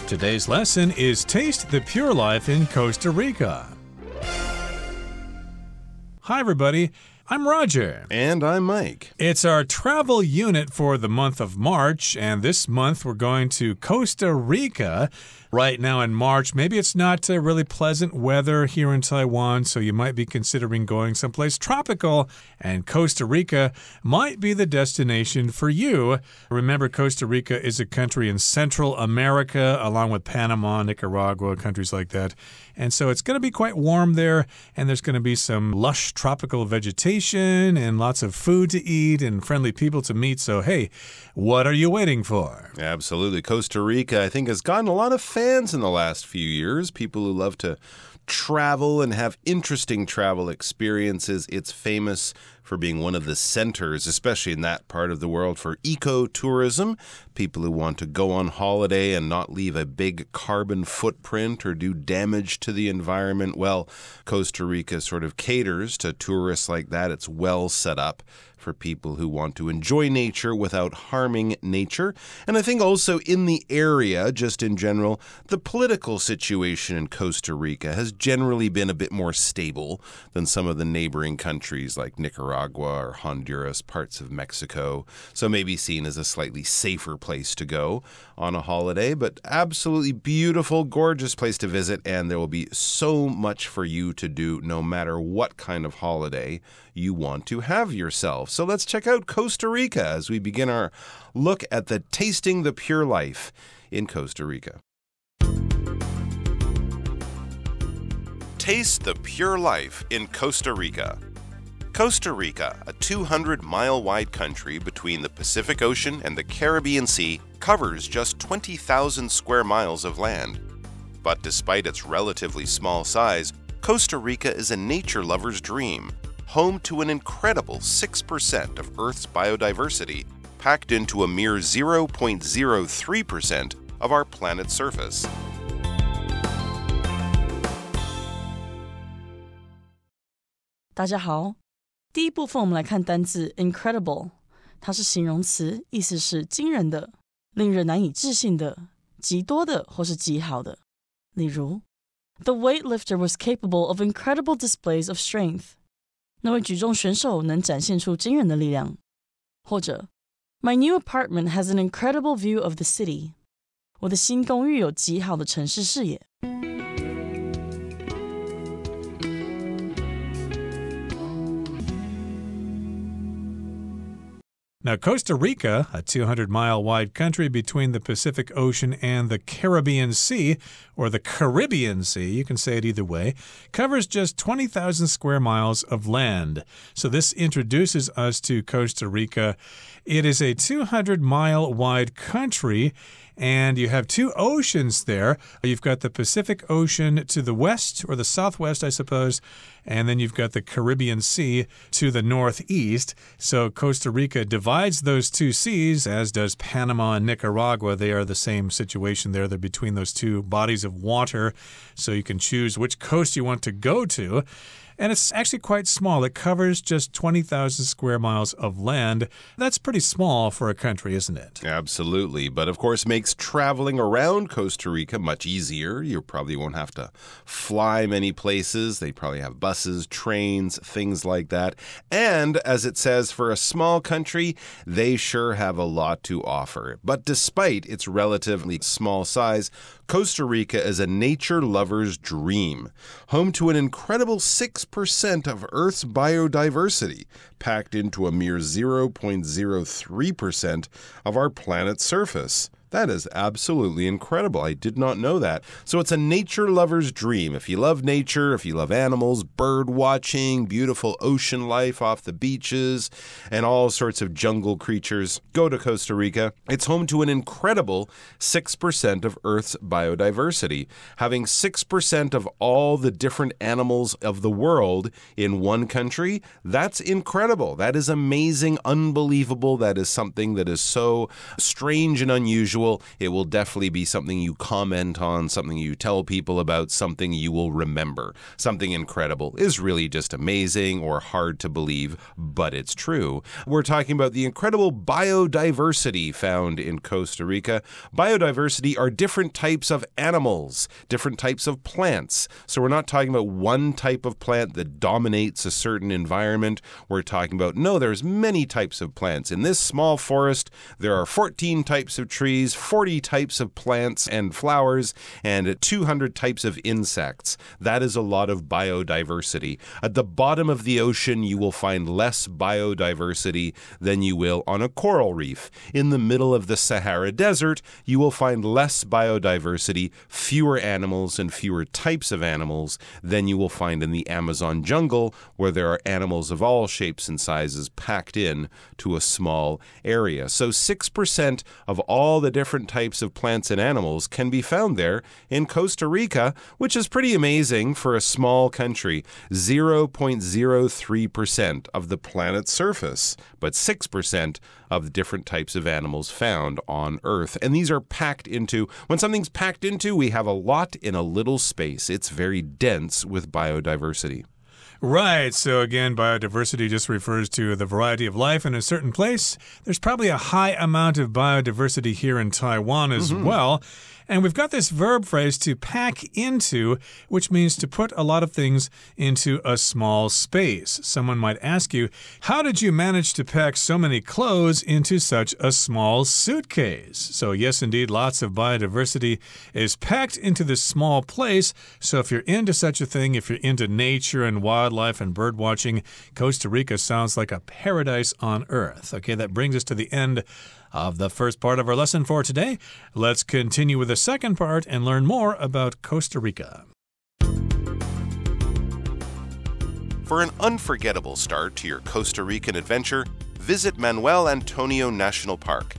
Today's lesson is Taste the Pure Life in Costa Rica. Hi, everybody. I'm Roger. And I'm Mike. It's our travel unit for the month of March, and this month we're going to Costa Rica. Right now in March, maybe it's not really pleasant weather here in Taiwan, so you might be considering going someplace tropical, and Costa Rica might be the destination for you. Remember, Costa Rica is a country in Central America, along with Panama, Nicaragua, countries like that. And so it's going to be quite warm there, and there's going to be some lush tropical vegetation and lots of food to eat and friendly people to meet. So, hey, what are you waiting for? Absolutely. Costa Rica, I think, has gotten a lot of fans in the last few years. People who love to travel and have interesting travel experiences. It's famous for being one of the centers, especially in that part of the world, for ecotourism. People who want to go on holiday and not leave a big carbon footprint or do damage to the environment. Well, Costa Rica sort of caters to tourists like that. It's well set up for people who want to enjoy nature without harming nature. And I think also in the area, just in general, the political situation in Costa Rica has generally been a bit more stable than some of the neighboring countries like Nicaragua or Honduras, parts of Mexico. So maybe seen as a slightly safer place to go on a holiday, but absolutely beautiful, gorgeous place to visit, and there will be so much for you to do no matter what kind of holiday you want to have yourself. So let's check out Costa Rica as we begin our look at the Tasting the Pure Life in Costa Rica. Taste the Pure Life in Costa Rica. Costa Rica, a 200-mile-wide country between the Pacific Ocean and the Caribbean Sea, covers just 20,000 square miles of land. But despite its relatively small size, Costa Rica is a nature lover's dream, home to an incredible 6% of Earth's biodiversity, packed into a mere 0.03% of our planet's surface. 大家好，第一部分我们来看单字 incredible， 它是形容词，意思是惊人的、令人难以置信的、极多的或是极好的。例如 The weightlifter was capable of incredible displays of strength. 那位举重选手能展现出惊人的力量。或者 My new apartment has an incredible view of the city. 我的新公寓有极好的城市视野。Now, Costa Rica, a 200-mile-wide country between the Pacific Ocean and the Caribbean Sea, or the Caribbean Sea, you can say it either way, covers just 20,000 square miles of land. So this introduces us to Costa Rica. It is a 200-mile-wide country, and you have two oceans there. You've got the Pacific Ocean to the west, or the southwest, I suppose, and then you've got the Caribbean Sea to the northeast. So Costa Rica divides those two seas, as does Panama and Nicaragua. They are the same situation there. They're between those two bodies of water, so you can choose which coast you want to go to. And it's actually quite small. It covers just 20,000 square miles of land. That's pretty small for a country, isn't it? Absolutely. But of course, makes traveling around Costa Rica much easier. You probably won't have to fly many places. They probably have buses, trains, things like that. And as it says, for a small country, they sure have a lot to offer. But despite its relatively small size, Costa Rica is a nature lover's dream, home to an incredible 6% of Earth's biodiversity, packed into a mere 0.03% of our planet's surface. That is absolutely incredible. I did not know that. So it's a nature lover's dream. If you love nature, if you love animals, bird watching, beautiful ocean life off the beaches, and all sorts of jungle creatures, go to Costa Rica. It's home to an incredible 6% of Earth's biodiversity. Having 6% of all the different animals of the world in one country, that's incredible. That is amazing, unbelievable. That is something that is so strange and unusual visual. It will definitely be something you comment on, something you tell people about, something you will remember. Something incredible is really just amazing or hard to believe, but it's true. We're talking about the incredible biodiversity found in Costa Rica. Biodiversity are different types of animals, different types of plants. So we're not talking about one type of plant that dominates a certain environment. We're talking about, no, there's many types of plants. In this small forest, there are 14 types of trees, 40 types of plants and flowers, and 200 types of insects. That is a lot of biodiversity. At the bottom of the ocean, you will find less biodiversity than you will on a coral reef. In the middle of the Sahara Desert, you will find less biodiversity, fewer animals and fewer types of animals than you will find in the Amazon jungle, where there are animals of all shapes and sizes packed in to a small area. So 6% of all the different types of plants and animals can be found there in Costa Rica, which is pretty amazing for a small country. 0.03% of the planet's surface, but 6% of the different types of animals found on Earth. And these are packed into, when something's packed into, we have a lot in a little space. It's very dense with biodiversity. Right. So again, biodiversity just refers to the variety of life in a certain place. There's probably a high amount of biodiversity here in Taiwan as well. And we've got this verb phrase to pack into, which means to put a lot of things into a small space. Someone might ask you, how did you manage to pack so many clothes into such a small suitcase? So yes, indeed, lots of biodiversity is packed into this small place. So if you're into such a thing, if you're into nature and wildlife and bird watching, Costa Rica sounds like a paradise on earth. Okay, that brings us to the end of the first part of our lesson for today. Let's continue with the second part and learn more about Costa Rica. For an unforgettable start to your Costa Rican adventure, visit Manuel Antonio National Park.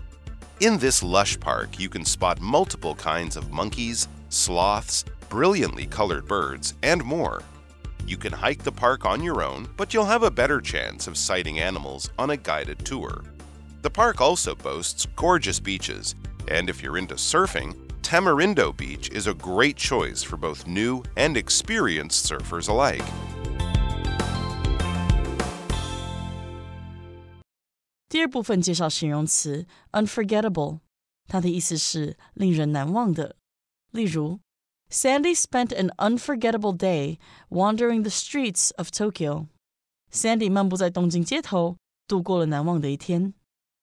In this lush park, you can spot multiple kinds of monkeys, sloths, brilliantly colored birds, and more. You can hike the park on your own, but you'll have a better chance of sighting animals on a guided tour. The park also boasts gorgeous beaches, and if you're into surfing, Tamarindo Beach is a great choice for both new and experienced surfers alike. 第二部分介绍形容词 unforgettable， 它的意思是令人难忘的。例如 Sandy spent an unforgettable day wandering the streets of Tokyo. Sandy 漫步在东京街头，度过了难忘的一天。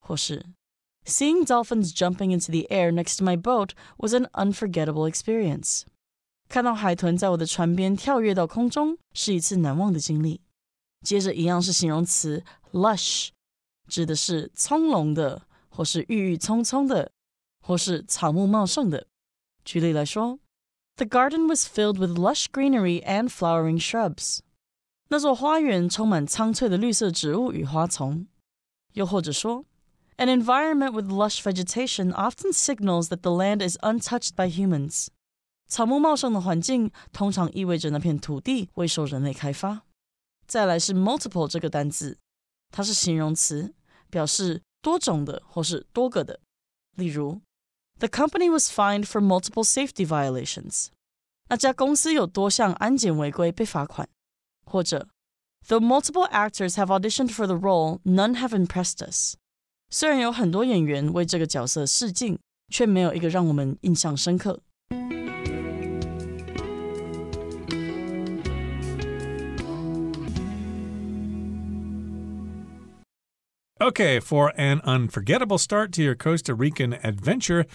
或是 Seeing dolphins jumping into the air next to my boat was an unforgettable experience. 看到海豚在我的船边跳跃到空中是一次难忘的经历。接着一样是形容词 lush， 指的是葱茏的，或是郁郁葱葱的，或是草木茂盛的。举例来说 The garden was filled with lush greenery and flowering shrubs. 那座花园充满苍翠的绿色植物与花丛。又或者说An environment with lush vegetation often signals that the land is untouched by humans. 草木茂盛的环境通常意味着那片土地未受人类开发。再来是 multiple 这个单字，它是形容词，表示多种的或是多个的。例如 The company was fined for multiple safety violations. 那家公司有多项安检违规被罚款。或者 Though multiple actors have auditioned for the role, none have impressed us. 虽然有很多演员为这个角色试镜，却没有一个让我们印象深刻。Okay, for an unforgettable start to your Costa Rican adventure,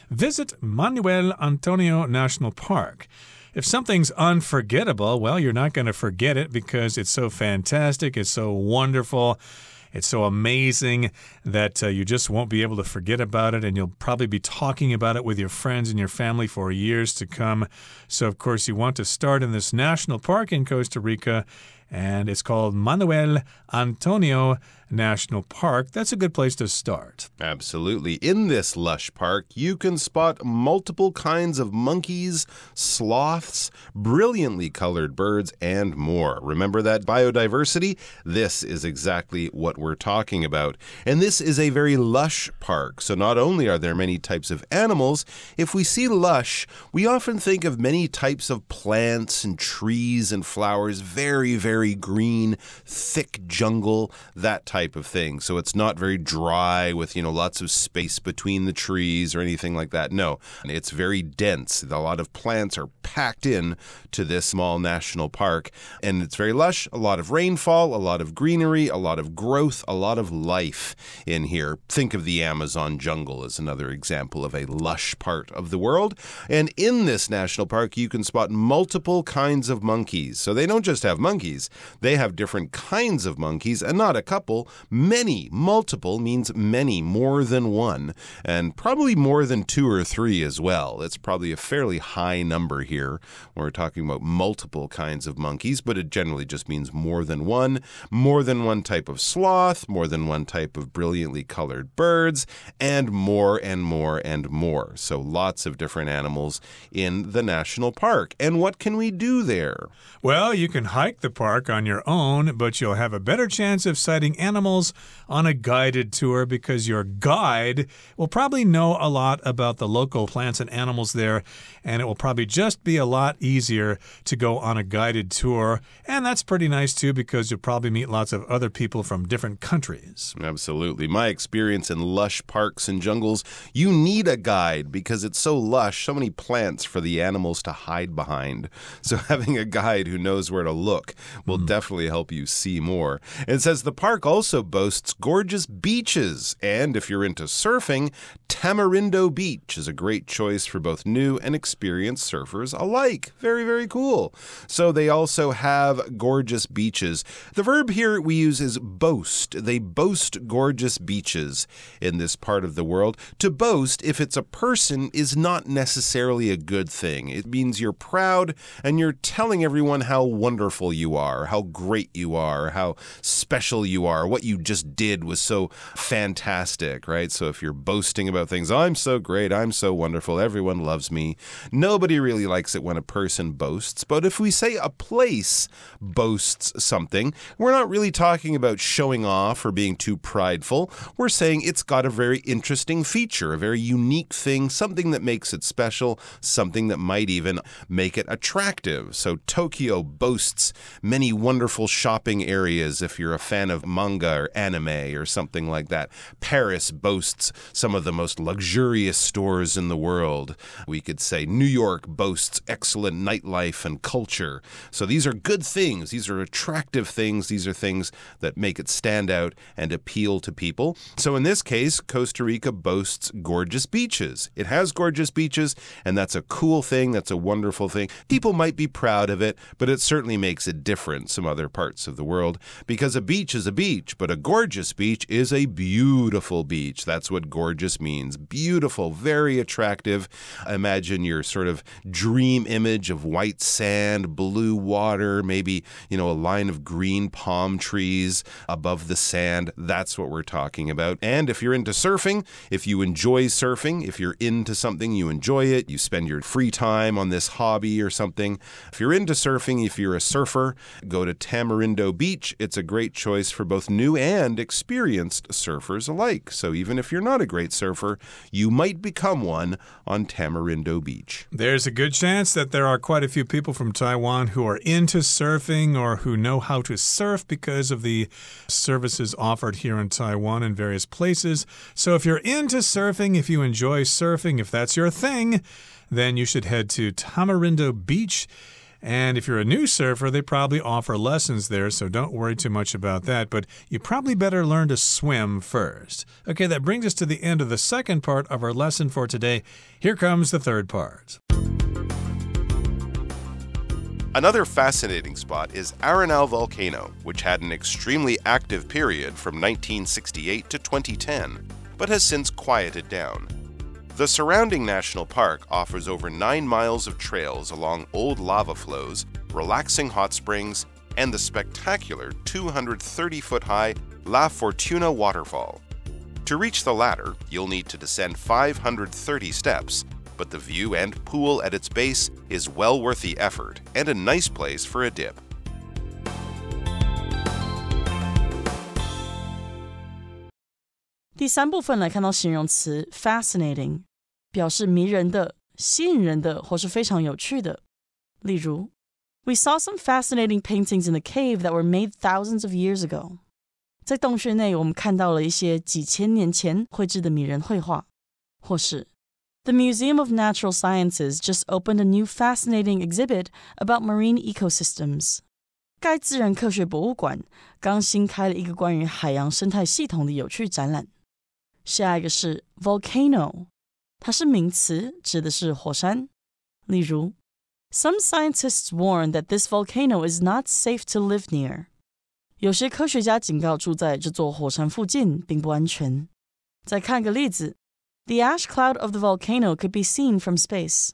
visit Manuel Antonio National Park. If something's unforgettable, well, you're not going to forget it because it's so fantastic, it's so wonderful. It's so amazing that you just won't be able to forget about it, and you'll probably be talking about it with your friends and your family for years to come. So, of course, you want to start in this national park in Costa Rica and it's called Manuel Antonio National Park. That's a good place to start. Absolutely. In this lush park, you can spot multiple kinds of monkeys, sloths, brilliantly colored birds, and more. Remember that biodiversity? This is exactly what we're talking about. And this is a very lush park. So not only are there many types of animals, if we see lush, we often think of many types of plants and trees and flowers, very, very green, thick jungle, that type of thing. So it's not very dry with, lots of space between the trees or anything like that. No, it's very dense. A lot of plants are packed in to this small national park, and it's very lush, a lot of rainfall, a lot of greenery, a lot of growth, a lot of life in here. Think of the Amazon jungle as another example of a lush part of the world. And in this national park, you can spot multiple kinds of monkeys. So they don't just have monkeys, they have different kinds of monkeys, and not a couple, many. Multiple means many, more than one, and probably more than 2 or 3 as well. It's probably a fairly high number here when we're talking about multiple kinds of monkeys, but it generally just means more than one type of sloth, more than one type of brilliantly colored birds, and more and more and more. So lots of different animals in the national park. And what can we do there? Well, you can hike the park on your own, but you'll have a better chance of sighting animals on a guided tour because your guide will probably know a lot about the local plants and animals there, and it will probably just be a lot easier to go on a guided tour. And that's pretty nice too because you'll probably meet lots of other people from different countries. Absolutely. My experience in lush parks and jungles, you need a guide because it's so lush, so many plants for the animals to hide behind. So having a guide who knows where to look will definitely help you see more. It says the park also boasts gorgeous beaches, and if you're into surfing, Tamarindo Beach is a great choice for both new and experienced surfers alike. Very, very cool. So they also have gorgeous beaches. The verb here we use is boast. They boast gorgeous beaches in this part of the world. To boast, if it's a person, is not necessarily a good thing. It means you're proud and you're telling everyone how wonderful you are, how great you are, how special you are, what you just did was so fantastic, right? So if you're boasting about things, I'm so great, I'm so wonderful, everyone loves me. Nobody really likes it when a person boasts. But if we say a place boasts something, we're not really talking about showing off or being too prideful. We're saying it's got a very interesting feature, a very unique thing, something that makes it special, something that might even make it attractive. So Tokyo boasts many wonderful shopping areas if you're a fan of manga or anime or something like that. Paris boasts some of the most luxurious stores in the world. We could say New York boasts excellent nightlife and culture. So these are good things. These are attractive things. These are things that make it stand out and appeal to people. So in this case, Costa Rica boasts gorgeous beaches. It has gorgeous beaches, and that's a cool thing. That's a wonderful thing. People might be proud of it, but it certainly makes it different from other parts of the world because a beach is a beach, but a gorgeous beach is a beautiful beach. That's what gorgeous means. Beautiful, very attractive. Imagine your sort of dream image of white sand, blue water, maybe, a line of green palm trees above the sand. That's what we're talking about. And if you're into surfing, if you enjoy surfing, if you're into something, you enjoy it, you spend your free time on this hobby or something. If you're into surfing, if you're a surfer, go to Tamarindo Beach. It's a great choice for both new and experienced surfers alike. So even if you're not a great surfer, you might become one on Tamarindo Beach. There's a good chance that there are quite a few people from Taiwan who are into surfing or who know how to surf because of the services offered here in Taiwan in various places. So if you're into surfing, if you enjoy surfing, if that's your thing, then you should head to Tamarindo Beach. And if you're a new surfer, they probably offer lessons there, so don't worry too much about that. But you probably better learn to swim first. Okay, that brings us to the end of the second part of our lesson for today. Here comes the third part. Another fascinating spot is Arenal Volcano, which had an extremely active period from 1968 to 2010, but has since quieted down. The surrounding national park offers over 9 miles of trails along old lava flows, relaxing hot springs, and the spectacular 230-foot-high La Fortuna waterfall. To reach the latter, you'll need to descend 530 steps, but the view and pool at its base is well worth the effort and a nice place for a dip. 第三部分来看到形容词 fascinating， 表示迷人的、吸引人的或是非常有趣的。例如 We saw some fascinating paintings in the cave that were made thousands of years ago. 在洞穴内我们看到了一些几千年前绘制的迷人绘画。或是 The Museum of Natural Sciences just opened a new fascinating exhibit about marine ecosystems. 该自然科学博物馆刚新开了一个关于海洋生态系统的有趣展览。下一个是 volcano， 它是名词，指的是火山。例如 Some scientists warn that this volcano is not safe to live near. 有些科学家警告住在这座火山附近并不安全。再看个例子 The ash cloud of the volcano could be seen from space.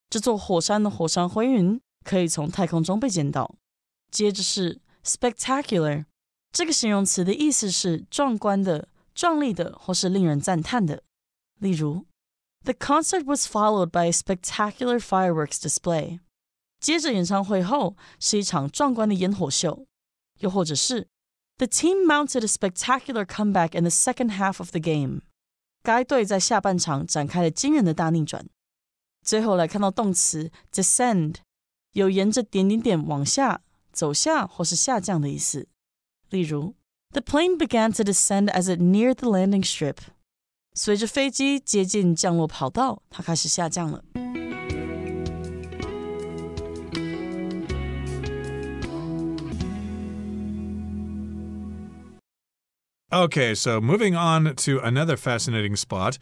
这座火山的火山灰云可以从太空中被见到。接着是 spectacular， 这个形容词的意思是壮观的、壮丽的或是令人赞叹的。例如 The concert was followed by a spectacular fireworks display. 接着演唱会后是一场壮观的烟火秀。又或者是 The team mounted a spectacular comeback in the second half of the game. 该队在下半场展开了惊人的大逆转。最后来看到动词 descend， 有沿着点点点往下、走下或是下降的意思。例如 The plane began to descend as it neared the landing strip. 随着飞机接近降落跑道，它开始下降了。Okay, so moving on to another fascinating spot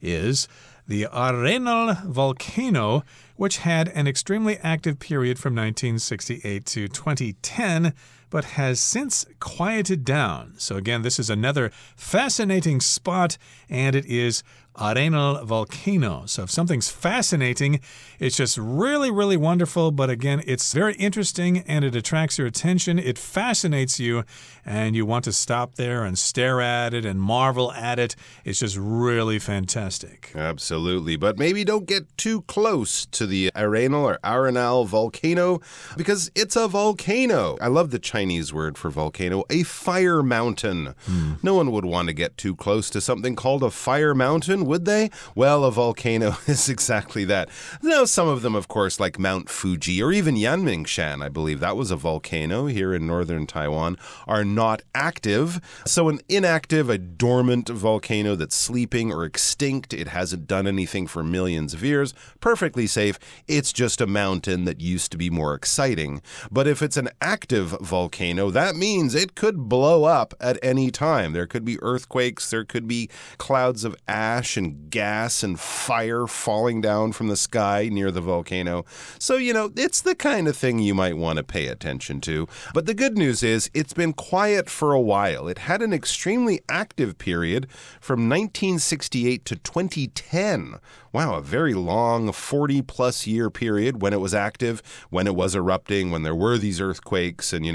is the Arenal volcano, which had an extremely active period from 1968 to 2010, but has since quieted down. So again, this is another fascinating spot, and it is Arenal volcano. So if something's fascinating, it's just really, really wonderful. But again, it's very interesting and it attracts your attention. It fascinates you and you want to stop there and stare at it and marvel at it. It's just really fantastic. Absolutely. But maybe don't get too close to the Arenal volcano because it's a volcano. I love the Chinese word for volcano, a fire mountain. No one would want to get too close to something called a fire mountain, would they? Well, a volcano is exactly that. Now, some of them, of course, like Mount Fuji or even Yanmingshan, I believe that was a volcano here in northern Taiwan, are not active. So an inactive, a dormant volcano that's sleeping or extinct, it hasn't done anything for millions of years, perfectly safe. It's just a mountain that used to be more exciting. But if it's an active volcano, that means it could blow up at any time. There could be earthquakes, there could be clouds of ash and gas and fire falling down from the sky near the volcano. So, it's the kind of thing you might want to pay attention to. But the good news is it's been quiet for a while. It had an extremely active period from 1968 to 2010. Wow, a very long 40-plus year period when it was active, when it was erupting, when there were these earthquakes and,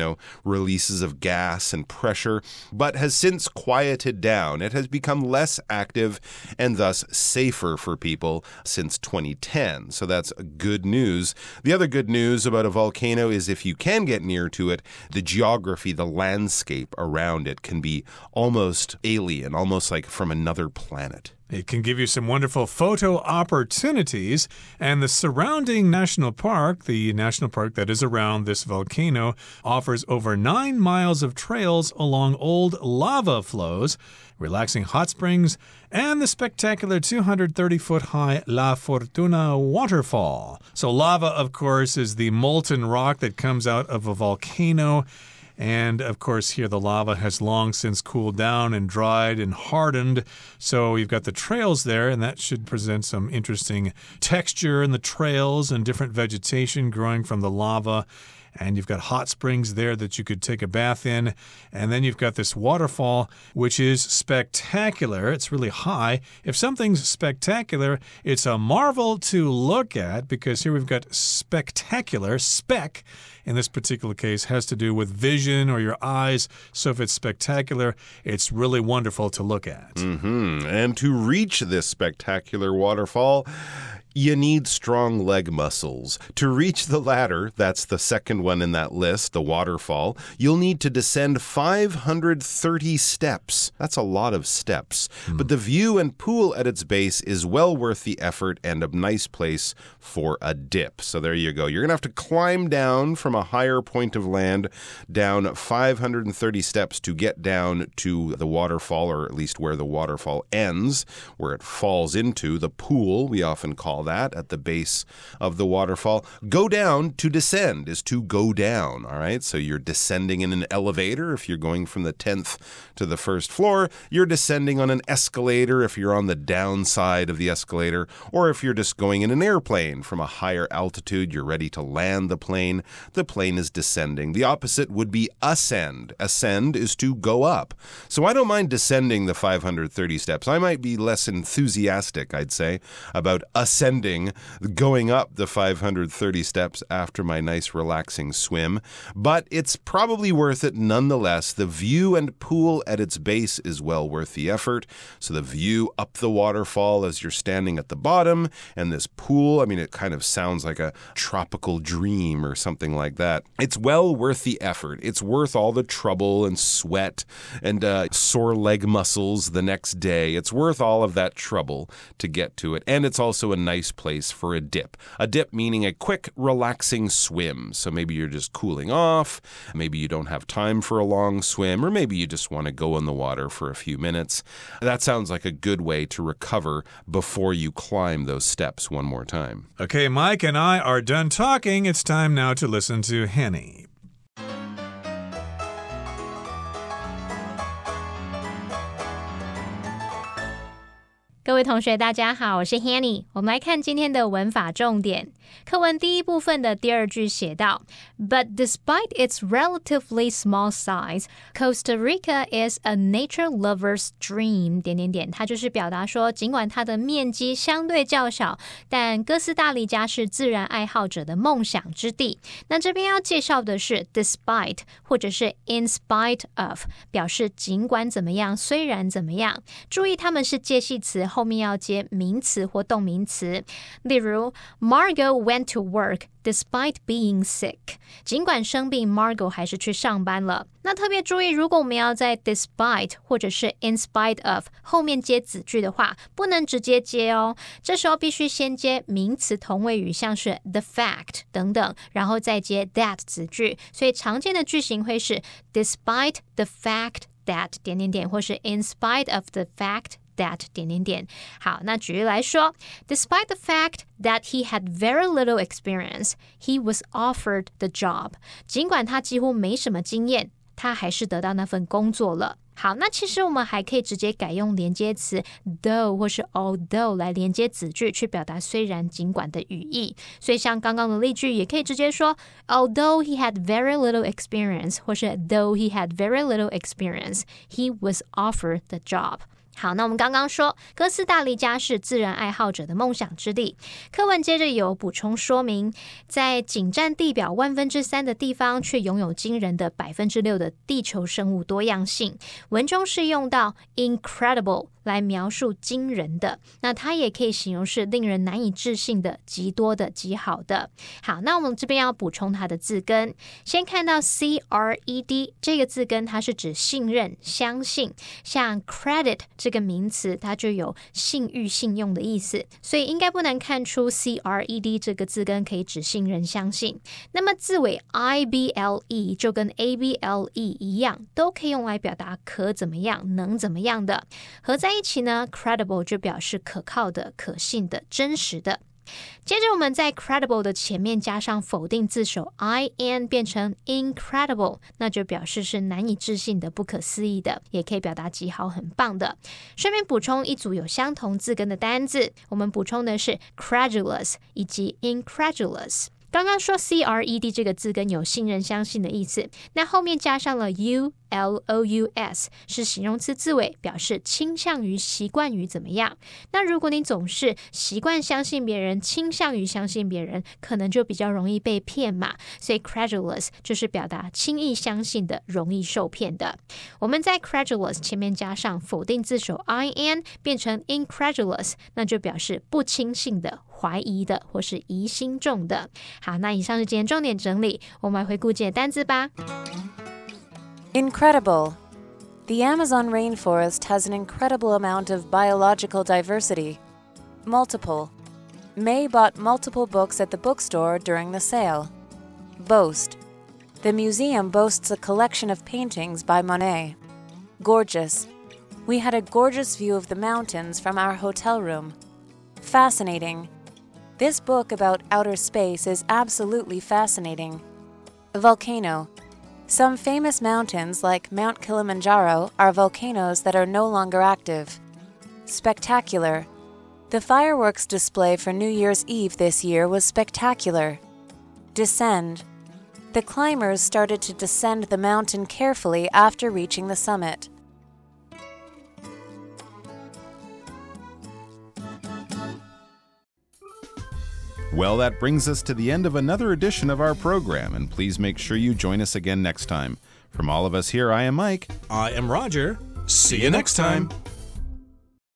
releases of gas and pressure, but has since quieted down. It has become less active and thus safer for people since 2010. So that's good news. The other good news about a volcano is if you can get near to it, the geography, the landscape around it can be almost alien, almost like from another planet. It can give you some wonderful photo opportunities, and the surrounding national park, the national park that is around this volcano, offers over 9 miles of trails along old lava flows, relaxing hot springs, and the spectacular 230-foot-high La Fortuna waterfall. So lava, of course, is the molten rock that comes out of a volcano. And, of course, here the lava has long since cooled down and dried and hardened. So you've got the trails there, and that should present some interesting texture in the trails and different vegetation growing from the lava. and you've got hot springs there that you could take a bath in. And then you've got this waterfall, which is spectacular. It's really high. If something's spectacular, it's a marvel to look at because here we've got spectacular. Spec, in this particular case, has to do with vision or your eyes. So if it's spectacular, it's really wonderful to look at. And to reach this spectacular waterfall, you need strong leg muscles. To reach the ladder, that's the second one in that list, the waterfall, you'll need to descend 530 steps. That's a lot of steps. But the view and pool at its base is well worth the effort and a nice place for a dip. So there you go. You're going to have to climb down from a higher point of land, down 530 steps to get down to the waterfall, or at least where the waterfall ends, where it falls into the pool, we often call that at the base of the waterfall. Go down, to descend is to go down, all right? So you're descending in an elevator if you're going from the 10th to the first floor. You're descending on an escalator if you're on the downside of the escalator, or if you're just going in an airplane from a higher altitude, you're ready to land the plane is descending. The opposite would be ascend. Ascend is to go up. So I don't mind descending the 530 steps. I might be less enthusiastic, I'd say, about ascending, going up the 530 steps after my nice relaxing swim, but it's probably worth it nonetheless. The view and pool at its base is well worth the effort. So the view up the waterfall as you're standing at the bottom, and this pool, I mean, it kind of sounds like a tropical dream or something like that. It's well worth the effort. It's worth all the trouble and sweat and sore leg muscles the next day. It's worth all of that trouble to get to it. And it's also a nice place for a dip. A dip meaning a quick, relaxing swim. So maybe you're just cooling off, maybe you don't have time for a long swim, or maybe you just want to go in the water for a few minutes. That sounds like a good way to recover before you climb those steps one more time. Okay, Mike and I are done talking. It's time now to listen to Henny. 各位同学大家好，我是 Hanny。 我们来看今天的文法重点。课文第一部分的第二句写到 But despite its relatively small size, Costa Rica is a nature lover's dream... 它就是表达说尽管它的面积相对较小，但哥斯大黎加是自然爱好者的梦想之地。那这边要介绍的是 despite 或者是 in spite of， 表示尽管怎么样，虽然怎么样。注意它们是介系词，后面要接名词或动名词。例如 Margot went to work despite being sick. 尽管生病 Margot 还是去上班了。那特别注意，如果我们要在 despite 或者是 in spite of 后面接子句的话，不能直接接哦。这时候必须先接名词同位语，像是 the fact 等等，然后再接 that 子句。所以常见的句型会是 despite the fact that... 或是 in spite of the fact that... 好，那举例来说 Despite the fact that he had very little experience, he was offered the job. 尽管他几乎没什么经验，他还是得到那份工作了。好，那其实我们还可以直接改用连接词 though 或是 although 来连接子句，去表达虽然尽管的语义。所以像刚刚的例句也可以直接说 Although he had very little experience 或是 Though he had very little experience, he was offered the job. 好，那我们刚刚说哥斯大黎加是自然爱好者的梦想之地。课文接着有补充说明，在仅占地表3%的地方，却拥有惊人的6%的地球生物多样性。文中是用到 incredible 来描述惊人的，那它也可以形容是令人难以置信的、极多的、极好的。好，那我们这边要补充它的字根。先看到 cred 这个字根，它是指信任、相信。像 credit 这个名词，它就有信誉、信用的意思，所以应该不难看出 cred 这个字根可以指信任、相信。那么字尾 ible 就跟 able 一样，都可以用来表达可怎么样、能怎么样的。合在一起呢 credible 就表示可靠的、可信的、真实的。接着我们在 credible 的前面加上否定字首 in 变成 incredible， 那就表示是难以置信的、不可思议的，也可以表达极好、很棒的。顺便补充一组有相同字根的单字，我们补充的是 credulous 以及 incredulous。刚刚说 CRED 这个字跟有信任相信的意思，那后面加上了 ULOUS 是形容词字尾，表示倾向于习惯于怎么样。那如果你总是习惯相信别人，倾向于相信别人，可能就比较容易被骗嘛。所以 credulous 就是表达轻易相信的，容易受骗的。我们在 credulous 前面加上否定字首 in 变成 incredulous， 那就表示不轻信的，怀疑的，或是疑心重的。好，那以上是今天重点整理，我们来回顾今天的单字吧。Incredible. The Amazon rainforest has an incredible amount of biological diversity. Multiple. May bought multiple books at the bookstore during the sale. Boast. The museum boasts a collection of paintings by Monet. Gorgeous. We had a gorgeous view of the mountains from our hotel room. Fascinating. This book about outer space is absolutely fascinating. Volcano. Some famous mountains, like Mount Kilimanjaro, are volcanoes that are no longer active. Spectacular. The fireworks display for New Year's Eve this year was spectacular. Descend. The climbers started to descend the mountain carefully after reaching the summit. Well, that brings us to the end of another edition of our program, and please make sure you join us again next time. From all of us here, I am Mike. I am Roger. See you next time.